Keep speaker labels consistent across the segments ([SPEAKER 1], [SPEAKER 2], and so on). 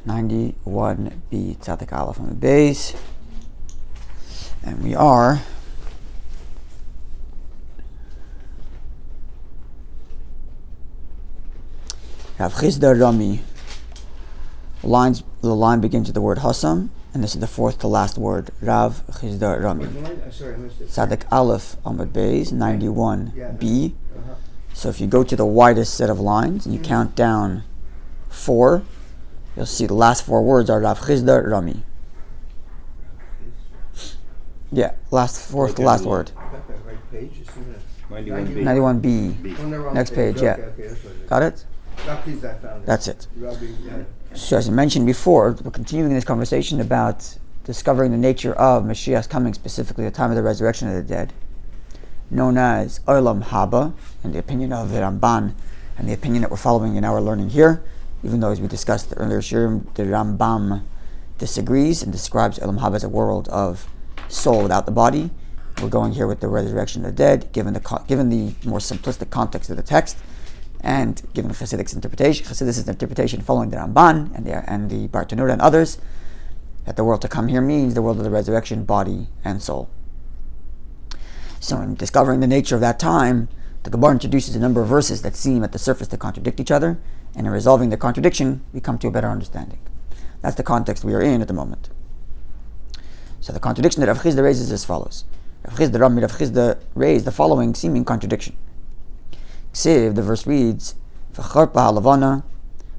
[SPEAKER 1] 91b Tzadik Aleph on the base. And we are Rav Chizda Rami. The line begins with the word Hasam, and this is the fourth to last word, Rav Chizda Rami.
[SPEAKER 2] Sorry, I missed it.
[SPEAKER 1] Tzadik Aleph Amud Beis, 91b. So if you go to the widest set of lines and you count down 4, you'll see the last 4 words are Rav Chizda Rami. Yeah, fourth to last word.
[SPEAKER 2] Got that right page?
[SPEAKER 1] 91b. Next page, yeah. Got it? That's it. So as I mentioned before, we're continuing this conversation about discovering the nature of Mashiach's coming, specifically the time of the resurrection of the dead, known as Olam Haba, in the opinion of the Ramban, and the opinion that we're following in our learning here, even though, as we discussed earlier, the Rambam disagrees and describes Olam Haba as a world of soul without the body. We're going here with the resurrection of the dead, given the more simplistic context of the text, and given Chassidic's interpretation following the Ramban and the Bartanura and others, that the world to come here means the world of the resurrection, body and soul. So in discovering the nature of that time, the Gemara introduces a number of verses that seem at the surface to contradict each other, and in resolving the contradiction, we come to a better understanding. That's the context we are in at the moment. So the contradiction that Rav Chizda raises is as follows. Rav Chizda raised the following seeming contradiction. Ksiv, the verse reads, V'charpa halavana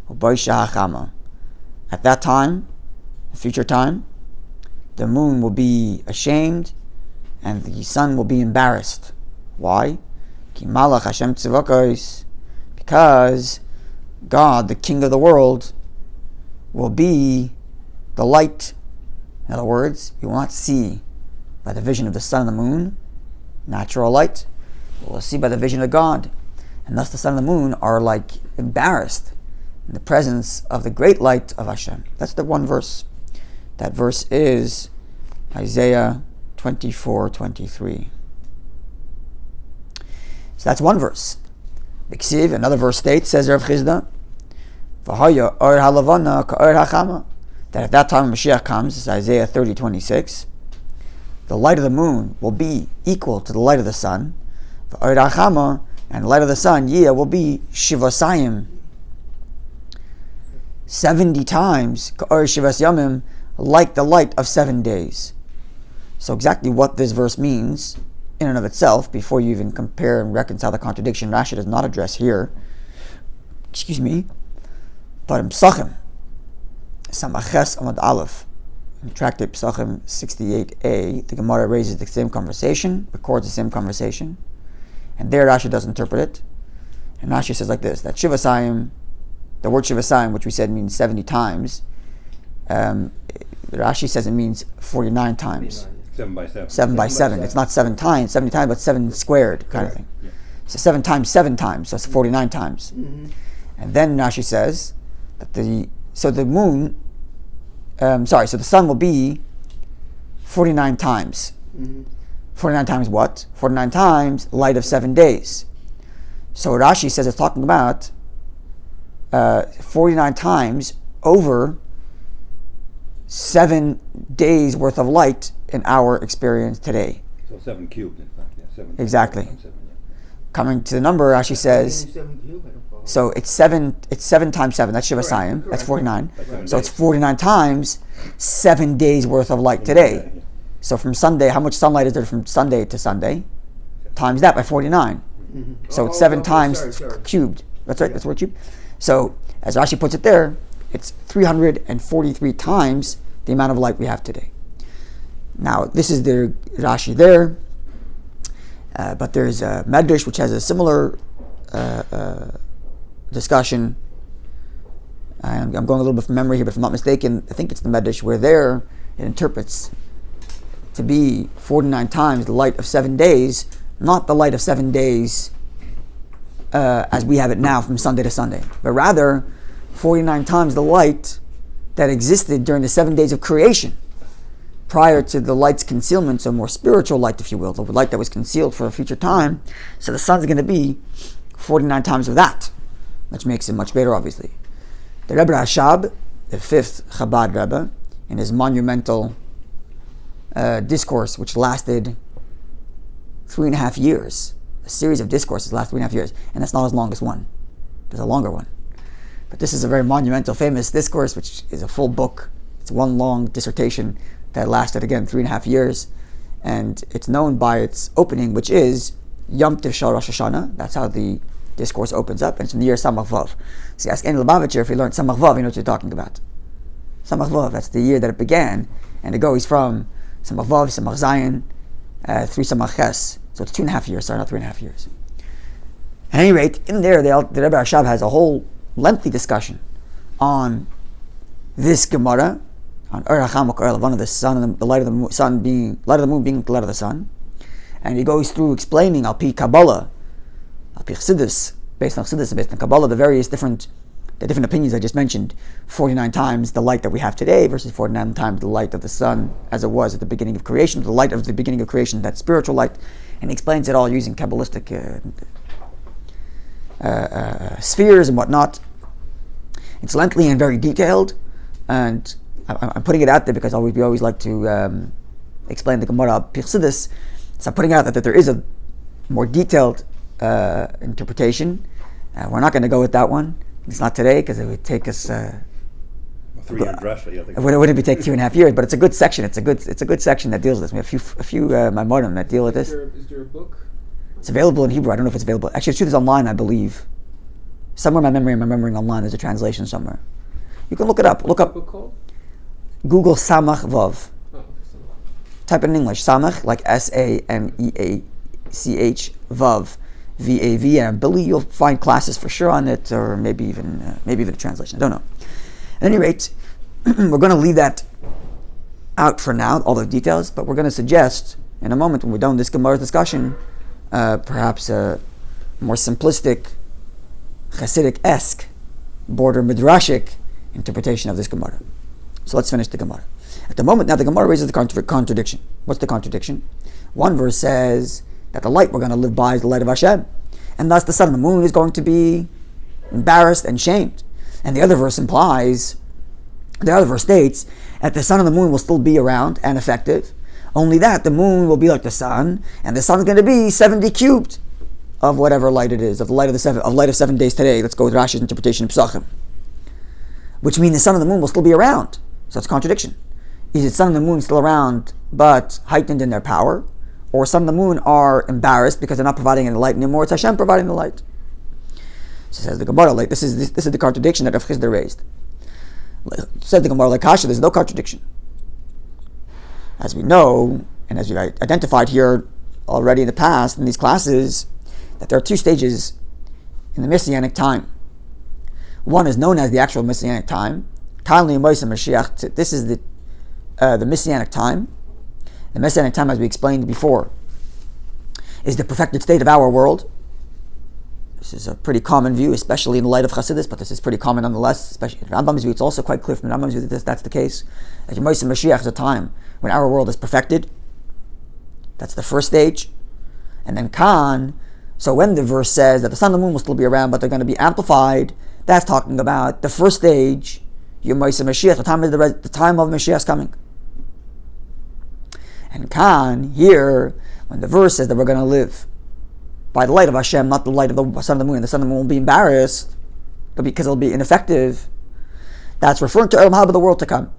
[SPEAKER 1] u'boisha hachama. At that time, the future time, the moon will be ashamed and the sun will be embarrassed. Why? Ki malach Hashem tzivakos. Because God, the King of the world, will be the light. In other words, you will not see by the vision of the sun and the moon, natural light. You will see by the vision of God. And thus the sun and the moon are like embarrassed in the presence of the great light of Hashem. That's the one verse. That verse is Isaiah 24:23. So that's one verse. B'ksiv, another verse states, says Rav Chizda, V'haya or halavana ka'or hachama. That at that time when Mashiach comes, this is Isaiah 30:26, the light of the moon will be equal to the light of the sun. V'or hachama, and the light of the sun, Yiyah, will be Shivasayim, 70 times, Ka'or Shivas Yamim, like the light of 7 days. So exactly what this verse means, in and of itself, before you even compare and reconcile the contradiction, Rashi does not address here. But in Psachim, Samaches Amad Aleph, in Tractate Psachim 68a, the Gemara raises the same conversation, records the same conversation. And there Rashi does interpret it. And Rashi says like this, that Shivasayim, the word Shivasayim, which we said means 70 times, Rashi says it means 49 times.
[SPEAKER 3] 7 by 7.
[SPEAKER 1] 7 by 7. It's not 7 times, 70 times, but 7 squared kind of thing. Yeah. So 7 times 7 times, so it's 49 times. Mm-hmm. And then Rashi says that the sun will be 49 times. Mm-hmm. 49 times what? 49 times light of 7 days. So Rashi says it's talking about 49 times over 7 days worth of light in our experience today.
[SPEAKER 3] So 7 cubed, in fact. Yeah, 7.
[SPEAKER 1] Exactly.
[SPEAKER 3] 7, yeah.
[SPEAKER 1] Coming to the number, Rashi says, so it's 7 times 7, that's Shivasayim, that's 49. So it's 49 times 7 days worth of light today. So from Sunday, how much sunlight is there from Sunday to Sunday? Times that by 49. Mm-hmm. So it's 7 times cubed. That's right, that's the word cubed. So as Rashi puts it there, it's 343 times the amount of light we have today. Now, this is the Rashi there, but there's a Medrash which has a similar discussion. I'm going a little bit from memory here, but if I'm not mistaken, I think it's the Medrash where there it interprets to be 49 times the light of 7 days, not the light of 7 days as we have it now from Sunday to Sunday, but rather 49 times the light that existed during the 7 days of creation, prior to the light's concealment, so more spiritual light, if you will, the light that was concealed for a future time. So the sun's going to be 49 times of that, which makes it much greater, obviously. The Rebbe Rashab the fifth Chabad Rebbe, in his monumental discourse, which lasted 3.5 years. A series of discourses lasted 3.5 years, and that's not as long as one. There's a longer one. But this is a very monumental, famous discourse, which is a full book. It's one long dissertation that lasted, again, 3.5 years. And it's known by its opening, which is Yom Tov Shel Rosh Hashanah. That's how the discourse opens up, and it's from the year Samach Vav. So you ask any Lubavitcher, if you learned Samach Vav, you know what you're talking about. Samach Vav, that's the year that it began, and it goes from Samach Vav, Samach Zayin, 3 Samach Ches. So it's 2.5 years, sorry, not 3.5 years. At any rate, in there, the Rebbe Rashab has a whole lengthy discussion on this Gemara, on Ur HaChamuk, Ur Levana, the sun, and the light of the sun being, light of the moon being the light of the sun. And he goes through explaining, Al Pi Kabbalah, Al Pi Chassidus, based on Chassidus, based on Kabbalah, the different opinions I just mentioned, 49 times the light that we have today versus 49 times the light of the sun as it was at the beginning of creation, the light of the beginning of creation, that spiritual light. And he explains it all using Kabbalistic spheres and whatnot. It's lengthy and very detailed, and I'm putting it out there because we always like to explain the Gemara Pi Chassidus. So I'm putting out that there is a more detailed interpretation. We're not going to go with that one. It's not today because it would take us.
[SPEAKER 3] 3 year drasha,
[SPEAKER 1] it wouldn't be take 2.5 years, but it's a good section. It's a good section that deals with this. We have a few Maimonim that deal with this.
[SPEAKER 4] Is there a book?
[SPEAKER 1] It's available in Hebrew. I don't know if it's available. Actually, the truth is online, I believe. Somewhere in my memory, I'm remembering online. There's a translation somewhere. You can look it up. Look up.
[SPEAKER 4] Book called?
[SPEAKER 1] Google Samach Vav.
[SPEAKER 4] Oh, okay,
[SPEAKER 1] Type it in English. Samach, like SAMEACH, Vav, VAV. And I believe you'll find classes for sure on it, or maybe even a translation. I don't know. At any rate, we're going to leave that out for now, all the details, but we're going to suggest in a moment when we're done with this Gemara discussion, perhaps a more simplistic, Hasidic-esque, border midrashic interpretation of this Gemara. So let's finish the Gemara. At the moment, now the Gemara raises the contradiction. What's the contradiction? One verse says that the light we're going to live by is the light of Hashem, and thus the sun and the moon is going to be embarrassed and shamed. And the other verse states that the sun and the moon will still be around and effective, only that the moon will be like the sun, and the sun is going to be 70 cubed of whatever light it is, of the light of 7 days today. Let's go with Rashi's interpretation of Psachim. Which means the sun and the moon will still be around. So it's a contradiction. Is it sun and the moon still around but heightened in their power? Or sun and the moon are embarrassed because they're not providing any light anymore? It's Hashem providing the light. So says the Gemara, like this is the contradiction that Rav Chisda raised. Says the Gemara, like Kasha, there's no contradiction. As we know, and as we identified here already in the past in these classes, that there are 2 stages in the Messianic time. One is known as the actual Messianic time. This is the Messianic time. The Messianic time, as we explained before, is the perfected state of our world. This is a pretty common view, especially in the light of Chassidus, but this is pretty common nonetheless. Especially in Rambam's view, it's also quite clear from Rambam's view that that's the case. That Yemoseh Mashiach is a time when our world is perfected. That's the first stage. And then Khan, so when the verse says that the sun and the moon will still be around, but they're going to be amplified, that's talking about the first stage, Yemoseh Mashiach, the time of Mashiach's coming. And Khan, here, when the verse says that we're going to live by the light of Hashem, not the light of the sun and the moon, and the sun and the moon will be embarrassed because it'll be ineffective, that's referring to Olam Haba, the world to come.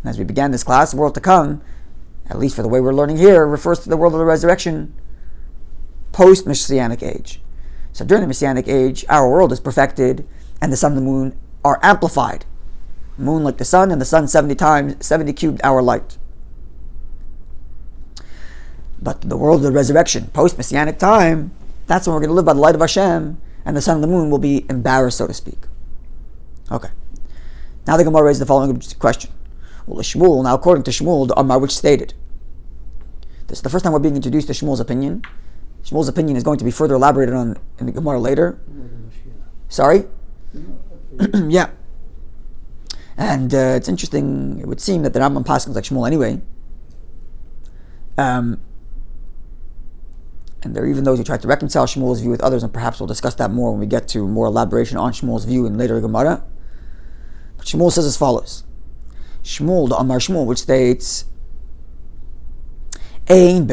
[SPEAKER 1] And as we began this class, the world to come, at least for the way we're learning here, refers to the world of the resurrection post-Messianic age. So during the Messianic age, our world is perfected, and the sun and the moon are amplified. Moon like the sun, and the sun 70 cubed our light. But the world of the resurrection, post-Messianic time, that's when we're going to live by the light of Hashem, and the sun and the moon will be embarrassed, so to speak. Okay. Now the Gemara raises the following question. Well, Shmuel, now according to Shmuel, the Amar which stated, this is the first time we're being introduced to Shmuel's opinion. Shmuel's opinion is going to be further elaborated on in the Gemara later. Sorry? Yeah. And it's interesting, it would seem that the Rambam paskins like Shmuel anyway. And there are even those who try to reconcile Shmuel's view with others, and perhaps we'll discuss that more when we get to more elaboration on Shmuel's view in later Gemara. But Shmuel says as follows. Shmuel, the Amar Shmuel, which states, that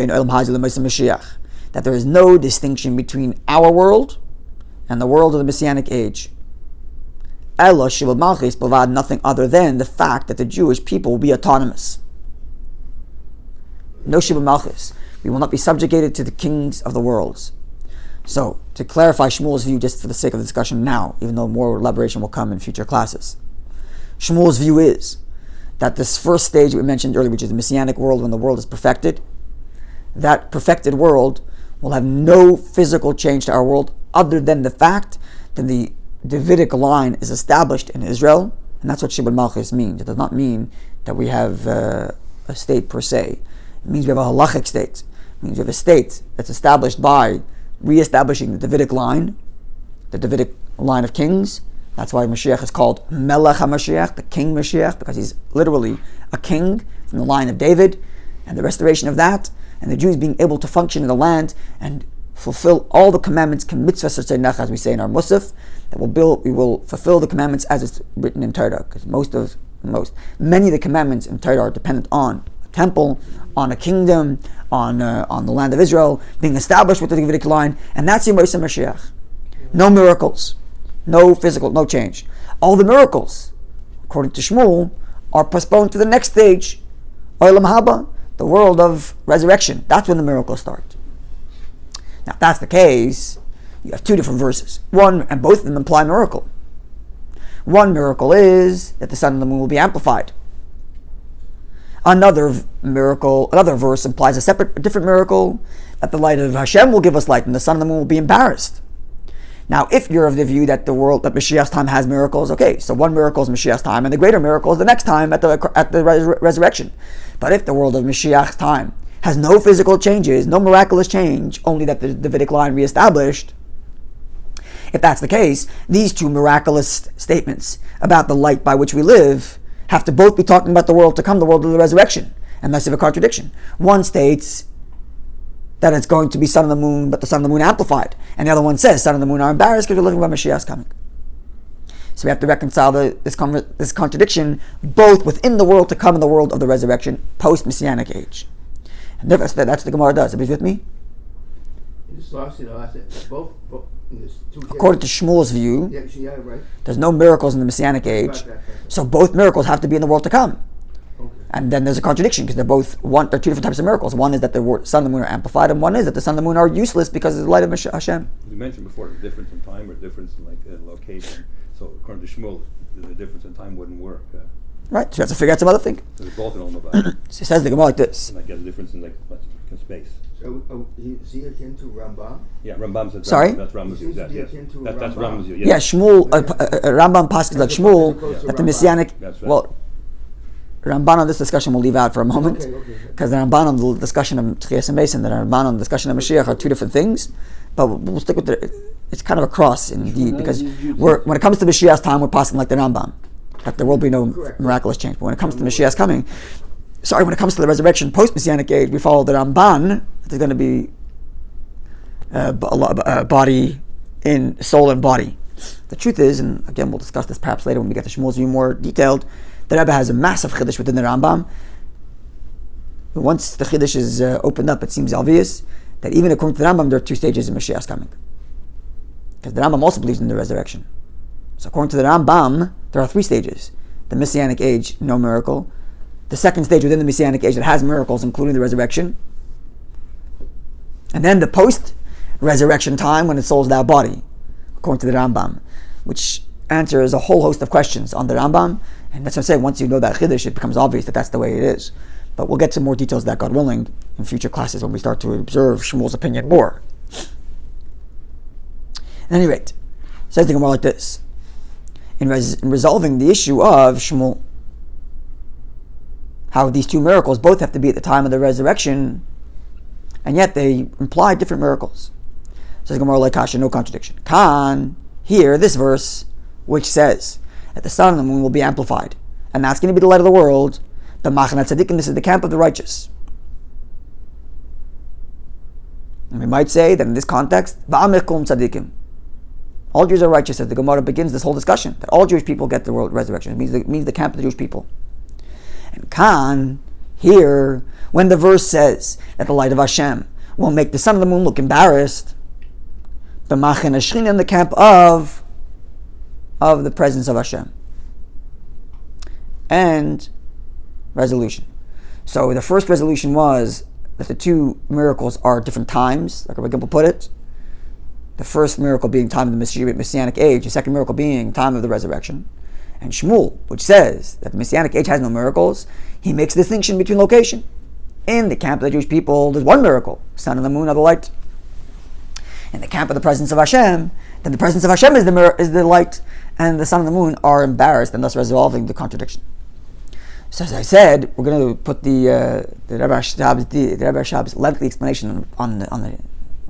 [SPEAKER 1] there is no distinction between our world and the world of the Messianic age. Nothing other than the fact that the Jewish people will be autonomous. No Shibud Malchus. We will not be subjugated to the kings of the worlds. So, to clarify Shmuel's view, just for the sake of the discussion now, even though more elaboration will come in future classes, Shmuel's view is that this first stage we mentioned earlier, which is the Messianic world, when the world is perfected, that perfected world will have no physical change to our world other than the fact that the Davidic line is established in Israel, and that's what Shibud Malchus means. It does not mean that we have a state per se. It means we have a halachic state. It means we have a state that's established by re-establishing the Davidic line, the Davidic line of kings. That's why Mashiach is called Melech HaMashiach, the King Mashiach, because he's literally a king from the line of David, and the restoration of that, and the Jews being able to function in the land and fulfill all the commandments, as we say in our Musaf, that we will fulfill the commandments as it's written in Torah, because many of the commandments in Torah are dependent on a temple, on a kingdom, on the land of Israel being established with the Davidic line, and that's Yom Mashiach. No miracles, no physical, no change. All the miracles, according to Shmuel, are postponed to the next stage, Olam Haba, the world of resurrection. That's when the miracles start. Now, if that's the case, you have two different verses. One, and both of them imply miracle. One miracle is that the sun and the moon will be amplified. Another verse implies a different miracle, that the light of Hashem will give us light and the sun and the moon will be embarrassed. Now, if you're of the view that the world, that Mashiach's time has miracles, okay, so one miracle is Mashiach's time, and the greater miracle is the next time at the resurrection. But if the world of Mashiach's time has no physical changes, no miraculous change, only that the Davidic line reestablished, if that's the case, these two miraculous statements about the light by which we live have to both be talking about the world to come, the world of the resurrection, unless you have a contradiction. One states that it's going to be sun and the moon, but the sun and the moon amplified. And the other one says sun and the moon are embarrassed because we're living by Mashiach's coming. So we have to reconcile this contradiction both within the world to come and the world of the resurrection, post-Messianic age. And that's what the Gemara does. Everybody's with me? According to Shmuel's view, there's no miracles in the Messianic age, so both miracles have to be in the world to come. And then there's a contradiction because they're two different types of miracles. One is that the sun and the moon are amplified, and one is that the sun and the moon are useless because of the light of Hashem.
[SPEAKER 3] You mentioned before the difference in time or difference in location. So according to Shmuel, the difference in time wouldn't work.
[SPEAKER 1] Right, so you have to figure out some other thing.
[SPEAKER 3] So they're both in Olam Haba.
[SPEAKER 1] So it says the Gemara like this.
[SPEAKER 3] And I guess the difference in space.
[SPEAKER 2] So is he akin to Rambam?
[SPEAKER 3] Yeah, Rambam said.
[SPEAKER 1] Sorry?
[SPEAKER 3] That's Rambam's view. That's Rambam's view.
[SPEAKER 1] Yeah, Shmuel, Rambam passes like Shmuel, that the Messianic, well, Ramban on this discussion we'll leave out for a moment, because the Ramban on the discussion of Tchias and Mason and the Ramban on the discussion of Mashiach are two different things, but we'll stick with it's kind of a cross indeed, because when it comes to Mashiach's time, we're passing like the Rambam, that there will be no miraculous change. But when it comes to Mashiach's coming, when it comes to the resurrection post-Messianic age, we follow the Ramban. There's going to be body in soul and body. The truth is, and again we'll discuss this perhaps later when we get to Shmuel's view more detailed, the Rebbe has a massive chiddush within the Rambam. But once the chiddush is opened up, it seems obvious that even according to the Rambam, there are two stages of Mashiach's coming. Because the Rambam also believes in the resurrection. So according to the Rambam, there are three stages. The Messianic age, no miracle. The second stage within the Messianic age that has miracles, including the resurrection. And then the post-resurrection time when the soul is without body, according to the Rambam, which answers a whole host of questions on the Rambam. And that's what I'm saying, once you know that chiddush, it becomes obvious that that's the way it is. But we'll get to more details of that, God willing, in future classes when we start to observe Shmuel's opinion more. At any rate, says the Gemara like this. In resolving the issue of Shmuel, how these two miracles both have to be at the time of the resurrection, and yet they imply different miracles. Says Gemara like Kasha, no contradiction. Kan, here, this verse, which says that the sun and the moon will be amplified, and that's going to be the light of the world, the Machanat Tzaddikim, this is the camp of the righteous. And we might say that in this context, Va'amir Kum Tzaddikim, All Jews are righteous, as the Gemara begins this whole discussion, that all Jewish people get the world resurrection. It means the camp of the Jewish people. And Khan, here, when the verse says that the light of Hashem will make the sun and the moon look embarrassed, the Machen Ashrin in the camp of the presence of Hashem. And resolution. So the first resolution was that the two miracles are different times, like Rabbi Gimel put it. The first miracle being time of the Messianic age, the second miracle being time of the resurrection. And Shmuel, which says that the Messianic age has no miracles, he makes a distinction between location. In the camp of the Jewish people, there's one miracle, sun and the moon are the light. In the camp of the presence of Hashem, then the presence of Hashem is the light, and the sun and the moon are embarrassed, and thus resolving the contradiction. So as I said, we're going to put the Rebbe Shab's lengthy explanation on the.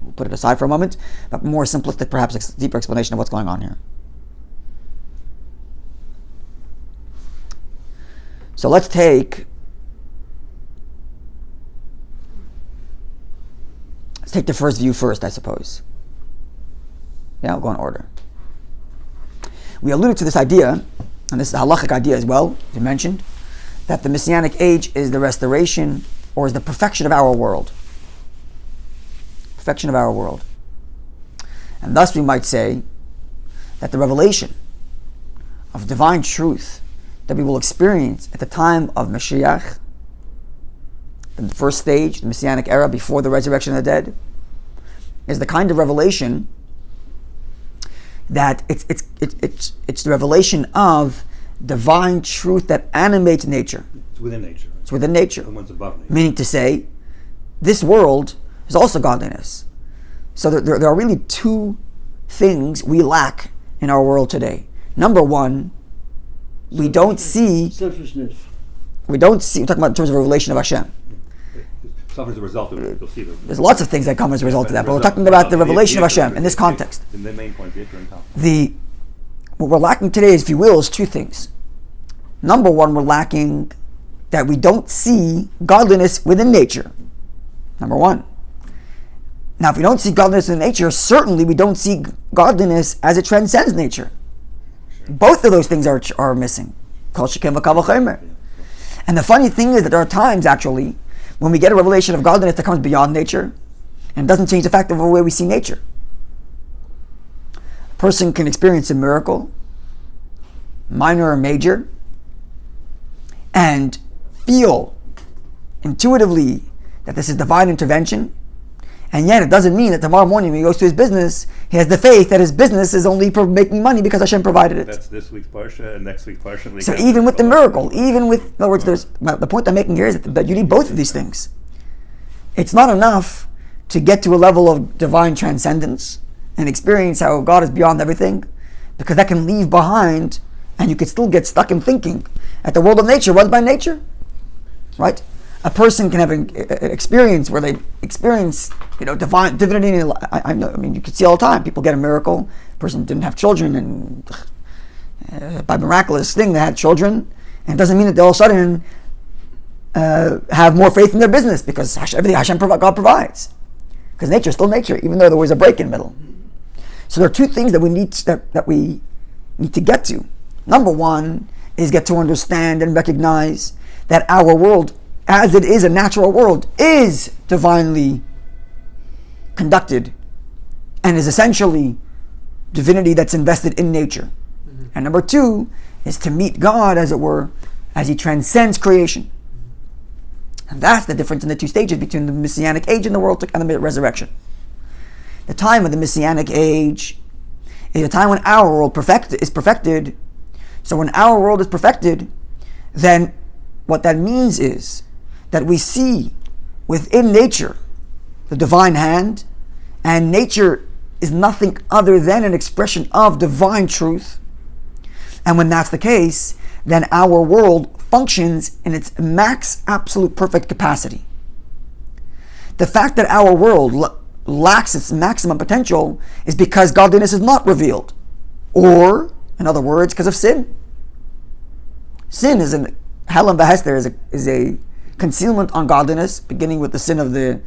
[SPEAKER 1] We'll put it aside for a moment, but more simplistic, perhaps a deeper explanation of what's going on here. So let's take the first view first, I suppose. Yeah, we'll go in order. We alluded to this idea, and this is a halachic idea as well, as you mentioned, that the Messianic age is the restoration or is the perfection of our world. Perfection of our world. And thus we might say that the revelation of divine truth that we will experience at the time of Mashiach, in the first stage, the Messianic era before the resurrection of the dead, is the kind of revelation that it's the revelation of divine truth that animates nature.
[SPEAKER 3] It's within nature.
[SPEAKER 1] It's within nature.
[SPEAKER 3] The one's above nature.
[SPEAKER 1] Meaning to say, this world is also godliness. So there are really two things we lack in our world today. Number one, we don't see
[SPEAKER 2] selfishness.
[SPEAKER 1] We're talking about in terms of revelation of Hashem.
[SPEAKER 3] Suffers as a result of it. You'll see
[SPEAKER 1] There's lots of things that come as a result of that, but we're talking about the revelation of Hashem in this context.
[SPEAKER 3] The main point,
[SPEAKER 1] What we're lacking today, if you will, is two things. Number one, we're lacking that we don't see godliness within nature. Number one. Now, if we don't see godliness in nature, certainly we don't see godliness as it transcends nature. Both of those things are missing. Kol shekem v'kal v'chomer. And the funny thing is that there are times, actually, when we get a revelation of godliness that comes beyond nature and doesn't change the fact of the way we see nature. A person can experience a miracle, minor or major, and feel intuitively that this is divine intervention, and yet it doesn't mean that tomorrow morning when he goes to his business, he has the faith that his business is only making money because Hashem provided it.
[SPEAKER 3] That's this week's Parsha and next week's Parsha.
[SPEAKER 1] So even with the miracle, in other words, the point I'm making here is that you need both of these things. It's not enough to get to a level of divine transcendence and experience how God is beyond everything, because that can leave behind, and you could still get stuck in thinking that the world of nature runs by nature, right? A person can have an experience where they experience, divine divinity. I mean, you can see all the time. People get a miracle. A person didn't have children, and by miraculous thing, they had children. And it doesn't mean that they all of a sudden have more faith in their business because everything God provides. Because nature is still nature, even though there was a break in the middle. So there are two things that we need to get to. Number one is get to understand and recognize that our world, as it is a natural world, is divinely conducted and is essentially divinity that's invested in nature. Mm-hmm. And number two is to meet God, as it were, as he transcends creation. And that's the difference in the two stages between the Messianic age and the resurrection. The time of the Messianic age is a time when our world is perfected. So when our world is perfected, then what that means is that we see within nature the divine hand, and nature is nothing other than an expression of divine truth. And when that's the case, then our world functions in its max absolute perfect capacity. The fact that our world lacks its maximum potential is because godliness is not revealed, or, in other words, because of sin. Sin is an Helen Bahester is a concealment on godliness, beginning with the sin of the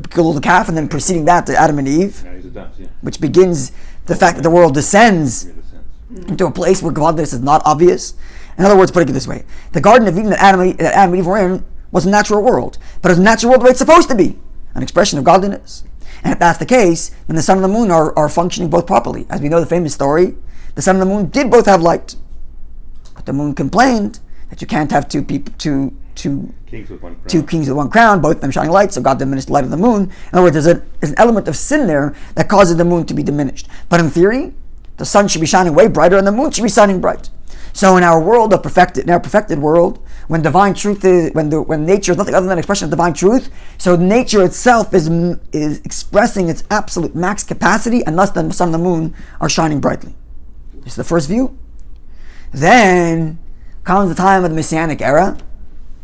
[SPEAKER 1] golden calf, and then preceding that to Adam and Eve.
[SPEAKER 3] Yeah, he's a does, yeah.
[SPEAKER 1] which begins the fact that the world descends into a place where godliness is not obvious. In other words, putting it this way, the Garden of Eden that Adam and Eve were in was a natural world, but it was a natural world the way it's supposed to be, an expression of godliness. And if that's the case, then the sun and the moon are functioning both properly. As we know the famous story, the sun and the moon did both have light, but the moon complained that you can't have two kings with one crown, both of them shining light, so God diminished the light of the moon. In other words, there's an element of sin there that causes the moon to be diminished. But in theory, the sun should be shining way brighter and the moon should be shining bright. So in our world of perfected world, when divine truth is, when nature is nothing other than an expression of divine truth, so nature itself is expressing its absolute max capacity, and thus the sun and the moon are shining brightly. This is the first view. Then comes the time of the Messianic era,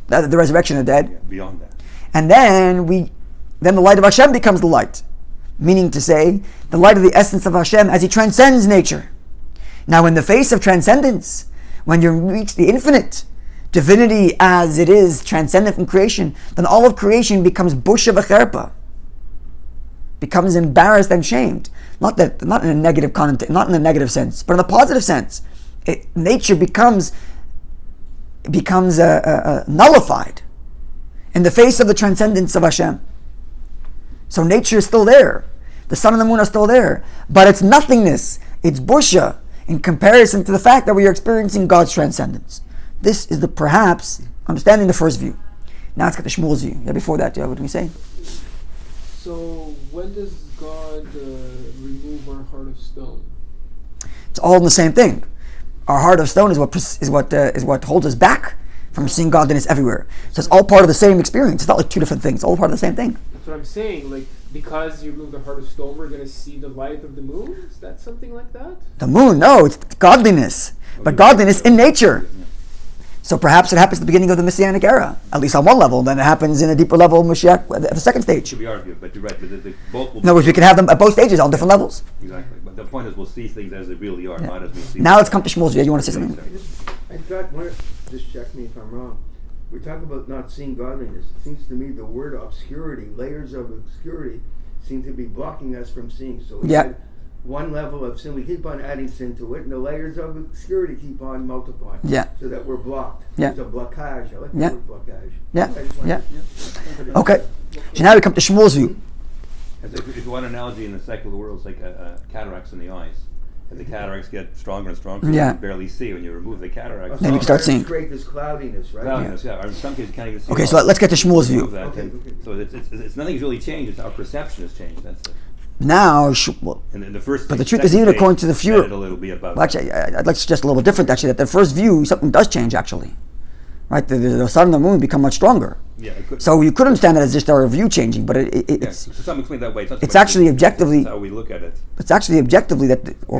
[SPEAKER 1] the resurrection of the dead.
[SPEAKER 3] Yeah, beyond that.
[SPEAKER 1] And then the light of Hashem becomes the light. Meaning to say, the light of the essence of Hashem as He transcends nature. Now in the face of transcendence, when you reach the infinite, divinity as it is, transcendent from creation, then all of creation becomes busha v'cherpa, becomes embarrassed and shamed. Not in a negative sense, but in a positive sense. Nature becomes nullified in the face of the transcendence of Hashem. So nature is still there. The sun and the moon are still there. But it's nothingness. It's busha in comparison to the fact that we are experiencing God's transcendence. This is perhaps understanding the first view. Now let's get the Shmuel's view. Yeah, before that, what did we say?
[SPEAKER 4] So when does God remove our heart of stone?
[SPEAKER 1] It's all in the same thing. Our heart of stone is what holds us back from seeing godliness everywhere. So it's all part of the same experience. It's not like two different things. It's all part of the same thing.
[SPEAKER 4] That's what I'm saying. Like, because you remove the heart of stone, we're going to see the light of the moon? Is that something like that?
[SPEAKER 1] The moon, no, it's godliness. But godliness in nature. So perhaps it happens at the beginning of the Messianic era, at least on one level. Then it happens in a deeper level of Mashiach at the second stage.
[SPEAKER 3] Should be argued, but you're right. But both will
[SPEAKER 1] in other words, we can have them at both stages on different levels.
[SPEAKER 3] Exactly. But the point is, we'll see things as they really are, not as we see.
[SPEAKER 1] Now let's come to Shmuel's view. You want to say something?
[SPEAKER 2] I thought, just check me if I'm wrong. We talk about not seeing godliness. It seems to me the word obscurity, layers of obscurity, seem to be blocking us from seeing. So we had one level of sin, we keep on adding sin to it, and the layers of obscurity keep on multiplying.
[SPEAKER 1] Yeah.
[SPEAKER 2] So that we're blocked.
[SPEAKER 1] Yeah.
[SPEAKER 2] It's a blockage. I like the word blockage.
[SPEAKER 1] Yeah. Okay. So now we come to Shmuel's view.
[SPEAKER 3] If you want an analogy in the secular world, it's like cataracts in the eyes. As the cataracts get stronger and stronger, you can barely see. When you remove the cataracts,
[SPEAKER 1] then you can start seeing.
[SPEAKER 2] Create this cloudiness, right?
[SPEAKER 3] Cloudiness, yeah. Or in some cases, you can't even see.
[SPEAKER 1] Okay, so let's get to Shmuel's view.
[SPEAKER 2] Okay.
[SPEAKER 3] So it's nothing's really changed. It's our perception has changed. That's it.
[SPEAKER 1] Now,
[SPEAKER 3] And the first,
[SPEAKER 1] but the truth is, even according to the view,
[SPEAKER 3] it'll be about.
[SPEAKER 1] Well, actually, I'd like to suggest a little different. Actually, that the first view, something does change. Actually, right? The sun and the moon become much stronger.
[SPEAKER 3] Yeah.
[SPEAKER 1] So you could understand that as just our view changing, but it's.
[SPEAKER 3] So some explain that way.
[SPEAKER 1] It's actually objectively.
[SPEAKER 3] That's how we look at it.
[SPEAKER 1] It's actually objectively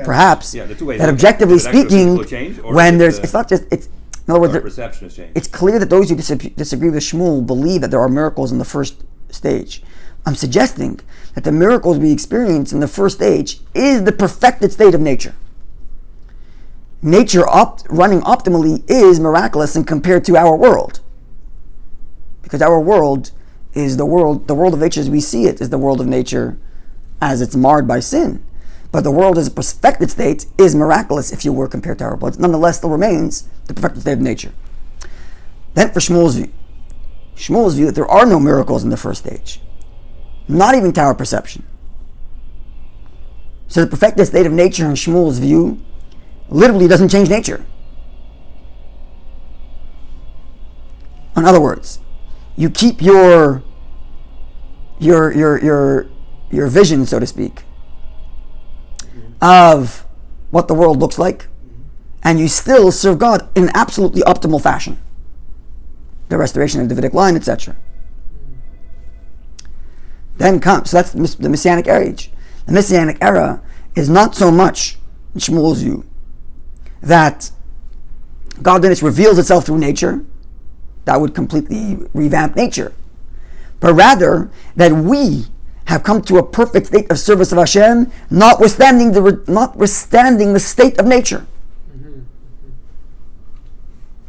[SPEAKER 1] perhaps
[SPEAKER 3] the two ways
[SPEAKER 1] that objectively speaking, when there's,
[SPEAKER 3] in
[SPEAKER 1] other words,
[SPEAKER 3] perception has changed.
[SPEAKER 1] It's clear that those who disagree with Shmuel believe that there are miracles in the first stage. I'm suggesting that the miracles we experience in the first stage is the perfected state of nature. Nature running optimally is miraculous and compared to our world. Because our world is the world of nature as we see it is the world of nature as it's marred by sin. But the world as a perfected state is miraculous, if you were, compared to our world. Nonetheless, still remains the perfected state of nature. Then for Shmuel's view that there are no miracles in the first stage. Not even to our perception. So the perfected state of nature in Shmuel's view literally doesn't change nature. In other words, you keep your vision, so to speak, of what the world looks like, and you still serve God in an absolutely optimal fashion. The restoration of the Davidic line, etc. Then comes, so that's the Messianic age. The Messianic era is not so much, in Shmuel's view, that godliness reveals itself through nature. That would completely revamp nature. But rather, that we have come to a perfect state of service of Hashem, notwithstanding the state of nature.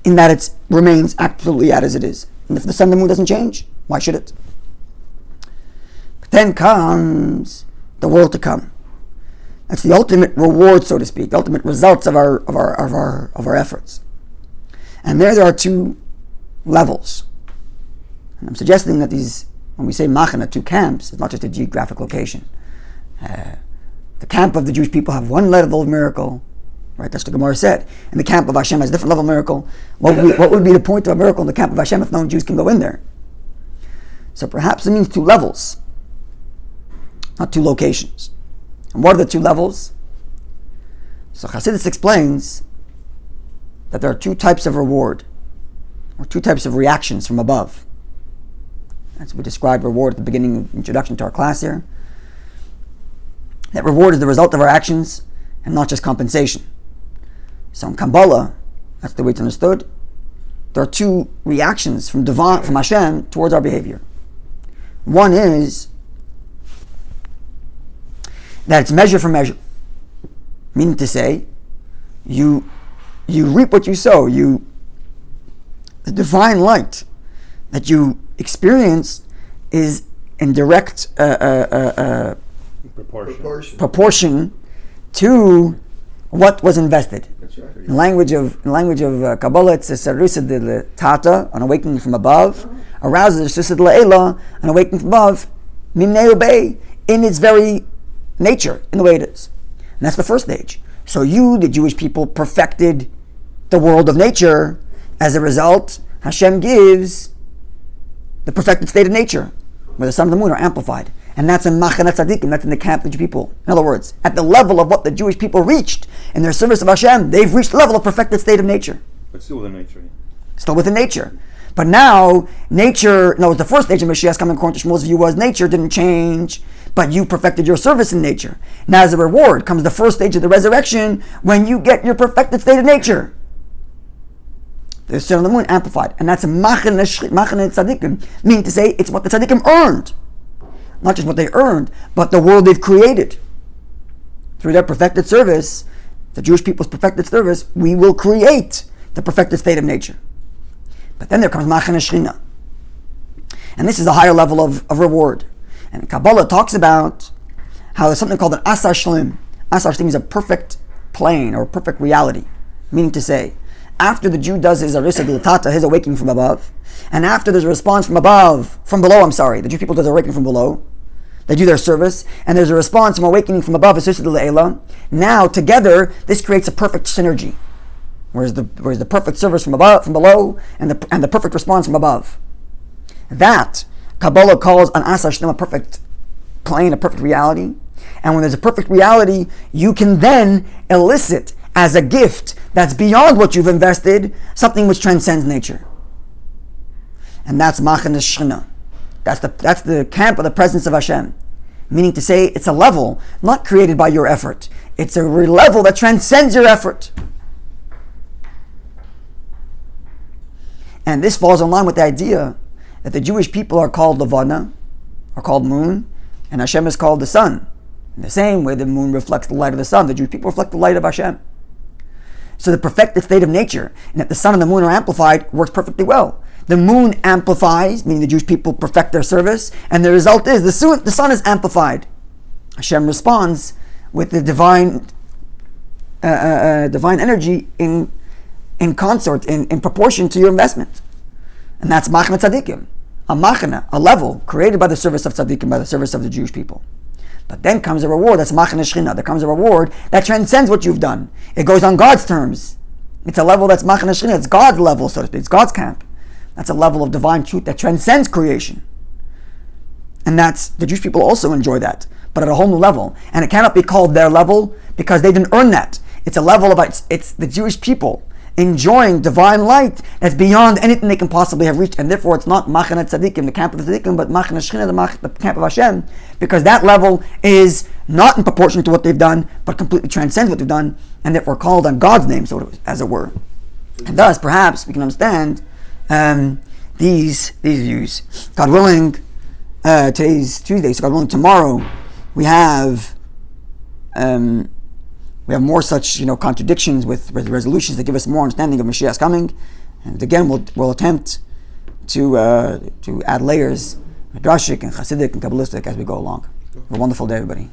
[SPEAKER 1] In that it remains absolutely as it is. And if the sun and the moon doesn't change, why should it? But then comes the world to come. That's the ultimate reward, so to speak, the ultimate results of our efforts. And there are two levels. And I'm suggesting that when we say machana, two camps, it's not just a geographic location. The camp of the Jewish people have one level of miracle, right? That's what the Gemara said. And the camp of Hashem has a different level of miracle. What would be the point of a miracle in the camp of Hashem if no Jews can go in there? So perhaps it means two levels, not two locations. And what are the two levels? So Chassidus explains that there are two types of reward, or two types of reactions from above. As we described reward at the beginning of the introduction to our class here. That reward is the result of our actions and not just compensation. So in Kabbalah, that's the way it's understood, there are two reactions from Hashem towards our behavior. One is that it's measure for measure. Meaning to say, you reap what you sow. The divine light that you experience is in direct proportion to what was invested.
[SPEAKER 2] That's right.
[SPEAKER 1] In language of Kabbalah, it's a sarisa de tata, an awakening from above, arouses a sarisa de la'ela, an awakening from above, minei ubei, in its very nature, in the way it is. And that's the first stage. So the Jewish people, perfected the world of nature. As a result, Hashem gives the perfected state of nature, where the sun and the moon are amplified. And that's in Machaneh Tzadikim, that's in the camp of the Jewish people. In other words, at the level of what the Jewish people reached in their service of Hashem, they've reached the level of perfected state of nature.
[SPEAKER 3] But still within nature. Yeah.
[SPEAKER 1] Still within nature. But now, nature, the first stage of Mashiach's coming, according to Shmuel's view, was nature didn't change, but you perfected your service in nature. Now as a reward comes the first stage of the resurrection, when you get your perfected state of nature. The sun and the moon amplified. And that's a Machaneh Tzadikim, meaning to say it's what the Tzadikim earned. Not just what they earned, but the world they've created. Through their perfected service, the Jewish people's perfected service, we will create the perfected state of nature. But then there comes Machaneh Shechina. And this is a higher level of reward. And Kabbalah talks about how there's something called an Asar Shlim. Asar Shlim is a perfect plane or a perfect reality. Meaning to say, after the Jew does his arisa d'latata, his awakening from above, and after there's a response from below, the Jewish people do their awakening from below, they do their service, and there's a response from awakening from above, arisa d'le'ela. Now, together, this creates a perfect synergy. Whereas the perfect service from below, and the perfect response from above. That Kabbalah calls an Asar Shlim a perfect plane, a perfect reality. And when there's a perfect reality, you can then elicit as a gift that's beyond what you've invested, something which transcends nature. And that's Machaneh Shechina. That's the camp of the presence of Hashem. Meaning to say, it's a level not created by your effort. It's a level that transcends your effort. And this falls in line with the idea that the Jewish people are called Levana, are called moon, and Hashem is called the sun. In the same way the moon reflects the light of the sun, the Jewish people reflect the light of Hashem. So the perfected state of nature, and that the sun and the moon are amplified, works perfectly well. The moon amplifies, meaning the Jewish people perfect their service, and the result is the sun is amplified. Hashem responds with the divine energy in consort, in proportion to your investment. And that's Machaneh Tzadikim, a level created by the service of Tzadikim, by the service of the Jewish people. But then comes a reward, that's Machaneh Shechina. There comes a reward that transcends what you've done. It goes on God's terms. It's a level that's Machaneh Shechina. It's God's level, so to speak. It's God's camp. That's a level of divine truth that transcends creation. And the Jewish people also enjoy that, but at a whole new level. And it cannot be called their level because they didn't earn that. It's a level of, it's the Jewish people enjoying divine light that's beyond anything they can possibly have reached, and therefore it's not Machaneh Tzadikim, the camp of the Tzadikim, but Machaneh Shechina, the camp of Hashem, because that level is not in proportion to what they've done, but completely transcends what they've done, and therefore called on God's name, so as it were. And thus, perhaps we can understand these views. God willing, today's Tuesday, so God willing, tomorrow we have more such contradictions with resolutions that give us more understanding of Mashiach's coming, and again we'll attempt to add layers, midrashic and Hasidic and Kabbalistic as we go along. Have a wonderful day, everybody.